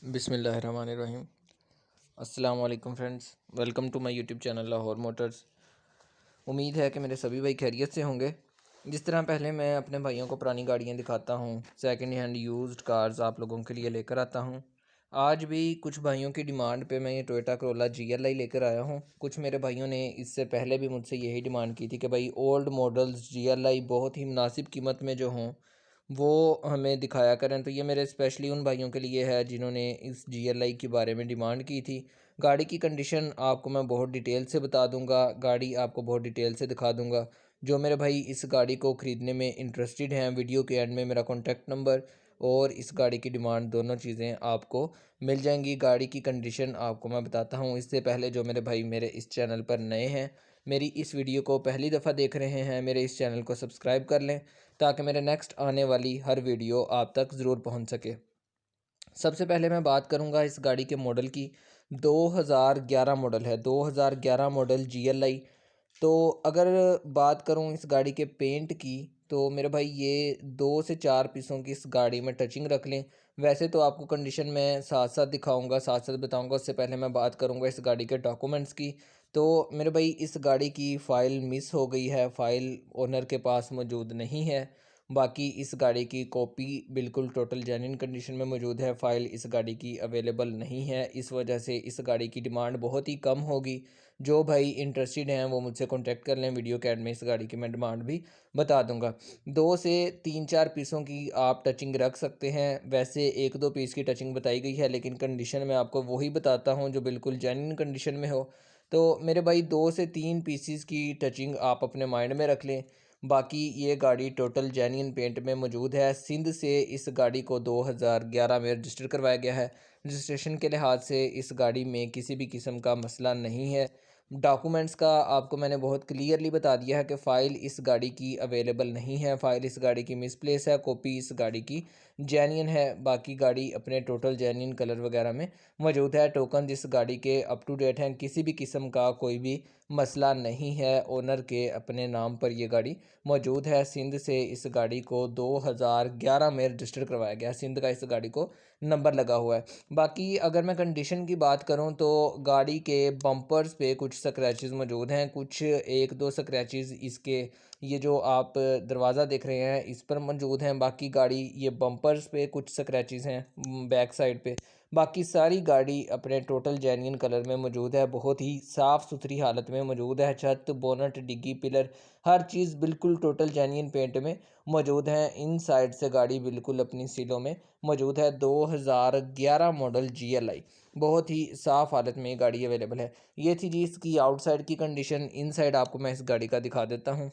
बिस्मिल्लाहिर्रहमानिर्रहीम। अस्सलाम वालेकुम friends, welcome to my YouTube channel Lahore motors. उम्मीद है कि मेरे सभी भाई खैरियत से होंगे। जिस तरह पहले मैं अपने भाइयों को पुरानी गाड़ियाँ दिखाता हूँ, सेकंड हैंड यूज्ड कार्स आप लोगों के लिए लेकर आता हूँ। आज भी कुछ भाइयों की डिमांड पे मैं ये टोयोटा करोला GLI लेकर आया हूँ। कुछ मेरे भाइयों ने इससे पहले भी मुझसे यही डिमांड की थी कि भाई ओल्ड मॉडल्स GLI बहुत ही मुनासिब कीमत में जो हों वो हमें दिखाया करें। तो ये मेरे स्पेशली उन भाइयों के लिए है जिन्होंने इस GLI के बारे में डिमांड की थी। गाड़ी की कंडीशन आपको मैं बहुत डिटेल से बता दूंगा, गाड़ी आपको बहुत डिटेल से दिखा दूंगा। जो मेरे भाई इस गाड़ी को ख़रीदने में इंटरेस्टेड हैं, वीडियो के एंड में मेरा कॉन्टैक्ट नंबर और इस गाड़ी की डिमांड दोनों चीज़ें आपको मिल जाएंगी। गाड़ी की कंडीशन आपको मैं बताता हूँ। इससे पहले जो मेरे भाई मेरे इस चैनल पर नए हैं, मेरी इस वीडियो को पहली दफ़ा देख रहे हैं, मेरे इस चैनल को सब्सक्राइब कर लें ताकि मेरे नेक्स्ट आने वाली हर वीडियो आप तक ज़रूर पहुंच सके। सबसे पहले मैं बात करूंगा इस गाड़ी के मॉडल की। 2011 मॉडल है, 2011 मॉडल GLI। तो अगर बात करूं इस गाड़ी के पेंट की, तो मेरे भाई ये 2 से 4 पीसों की इस गाड़ी में टचिंग रख लें। वैसे तो आपको कंडीशन मैं साथ साथ दिखाऊंगा, साथ साथ बताऊंगा। उससे पहले मैं बात करूंगा इस गाड़ी के डॉक्यूमेंट्स की। तो मेरे भाई इस गाड़ी की फ़ाइल मिस हो गई है, फ़ाइल ओनर के पास मौजूद नहीं है। बाकी इस गाड़ी की कॉपी बिल्कुल टोटल जेन्युइन कंडीशन में मौजूद है। फ़ाइल इस गाड़ी की अवेलेबल नहीं है, इस वजह से इस गाड़ी की डिमांड बहुत ही कम होगी। जो भाई इंटरेस्टेड हैं वो मुझसे कॉन्टैक्ट कर लें, वीडियो के एंड में इस गाड़ी की मैं डिमांड भी बता दूंगा। 2 से 3-4 पीसों की आप टचिंग रख सकते हैं। वैसे 1-2 पीस की टचिंग बताई गई है, लेकिन कंडीशन मैं आपको वही बताता हूँ जो बिल्कुल जेन्युइन कंडीशन में हो। तो मेरे भाई 2 से 3 पीसीस की टचिंग आप अपने माइंड में रख लें। बाकी ये गाड़ी टोटल जेन्युइन पेंट में मौजूद है। सिंध से इस गाड़ी को 2011 में रजिस्टर करवाया गया है। रजिस्ट्रेशन के लिहाज से इस गाड़ी में किसी भी किस्म का मसला नहीं है। डॉक्यूमेंट्स का आपको मैंने बहुत क्लियरली बता दिया है कि फ़ाइल इस गाड़ी की अवेलेबल नहीं है, फ़ाइल इस गाड़ी की मिसप्लेस है, कॉपी इस गाड़ी की जेन्युइन है। बाकी गाड़ी अपने टोटल जेन्युइन कलर वगैरह में मौजूद है। टोकन इस गाड़ी के अप टू डेट हैं, किसी भी किस्म का कोई भी मसला नहीं है। ओनर के अपने नाम पर ये गाड़ी मौजूद है। सिंध से इस गाड़ी को 2011 में रजिस्टर करवाया गया, सिंध का इस गाड़ी को नंबर लगा हुआ है। बाकी अगर मैं कंडीशन की बात करूं तो गाड़ी के बम्पर्स पे कुछ स्क्रैचेस मौजूद हैं, कुछ 1-2 स्क्रैचेस इसके ये जो आप दरवाज़ा देख रहे हैं इस पर मौजूद हैं। बाकी गाड़ी ये बम्पर्स पे कुछ स्क्रैचेस हैं बैक साइड पे। बाकी सारी गाड़ी अपने टोटल जेन्युइन कलर में मौजूद है, बहुत ही साफ़ सुथरी हालत में मौजूद है। छत, बोनट, डिग्गी, पिलर हर चीज़ बिल्कुल टोटल जेन्युइन पेंट में मौजूद है। इन साइड से गाड़ी बिल्कुल अपनी सीलों में मौजूद है। 2011 मॉडल GLI, बहुत ही साफ़ हालत में ये गाड़ी अवेलेबल है। ये थी जी इसकी आउटसाइड की कंडीशन। इन साइड आपको मैं इस गाड़ी का दिखा देता हूँ।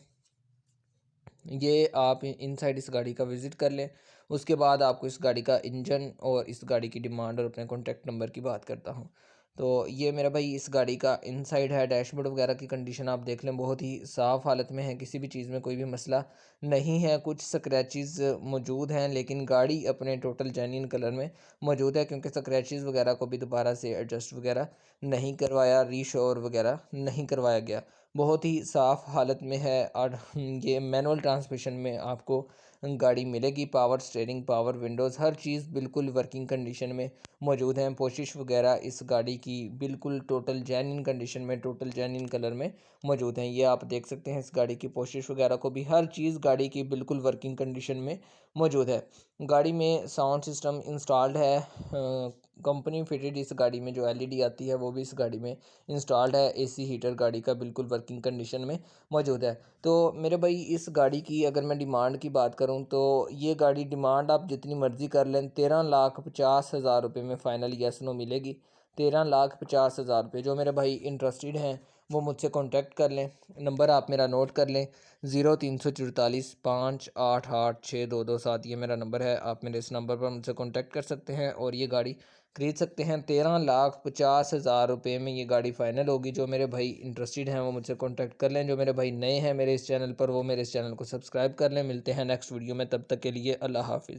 ये आप इनसाइड इस गाड़ी का विज़िट कर लें। उसके बाद आपको इस गाड़ी का इंजन और इस गाड़ी की डिमांड और अपने कॉन्टैक्ट नंबर की बात करता हूँ। तो ये मेरा भाई इस गाड़ी का इनसाइड है। डैशबोर्ड वगैरह की कंडीशन आप देख लें, बहुत ही साफ़ हालत में है, किसी भी चीज़ में कोई भी मसला नहीं है। कुछ स्क्रैचेस मौजूद हैं, लेकिन गाड़ी अपने टोटल जेन्युइन कलर में मौजूद है, क्योंकि स्क्रैचेस वगैरह को भी दोबारा से एडजस्ट वगैरह नहीं करवाया, रीशोर वगैरह नहीं करवाया गया। बहुत ही साफ़ हालत में है। और ये मैनुअल ट्रांसमिशन में आपको गाड़ी मिलेगी। पावर स्टीयरिंग, पावर विंडोज़ हर चीज़ बिल्कुल वर्किंग कंडीशन में मौजूद हैं। पोशिश वगैरह इस गाड़ी की बिल्कुल टोटल जेन्युइन कंडीशन में, टोटल जेन्युइन कलर में मौजूद हैं। ये आप देख सकते हैं इस गाड़ी की पोशिश वगैरह को भी, हर चीज़ गाड़ी की बिल्कुल वर्किंग कंडीशन में मौजूद है। गाड़ी में साउंड सिस्टम इंस्टॉल्ड है, कंपनी फिटेड इस गाड़ी में जो LED आती है वो भी इस गाड़ी में इंस्टॉल्ड है। AC हीटर गाड़ी का बिल्कुल वर्किंग कंडीशन में मौजूद है। तो मेरे भाई इस गाड़ी की अगर मैं डिमांड की बात करूं तो ये गाड़ी डिमांड आप जितनी मर्ज़ी कर लें, 13,50,000 रुपये में फ़ाइनल येस नो मिलेगी। 13,50,000 रुपये। जो मेरे भाई इंटरेस्टेड हैं वो मुझसे कॉन्टैक्ट कर लें। नंबर आप मेरा नोट कर लें, 0344 588 6227। ये मेरा नंबर है, आप मेरे इस नंबर पर मुझसे कॉन्टैक्ट कर सकते हैं और ये गाड़ी खरीद सकते हैं। 13,50,000 रुपये में ये गाड़ी फ़ाइनल होगी। जो मेरे भाई इंटरेस्टेड हैं वो मुझसे कॉन्टैक्ट कर लें। जो मेरे भाई नए हैं मेरे इस चैनल पर, वो मेरे इस चैनल को सब्सक्राइब कर लें। मिलते हैं नेक्स्ट वीडियो में, तब तक के लिए अल्लाह हाफ़िज़।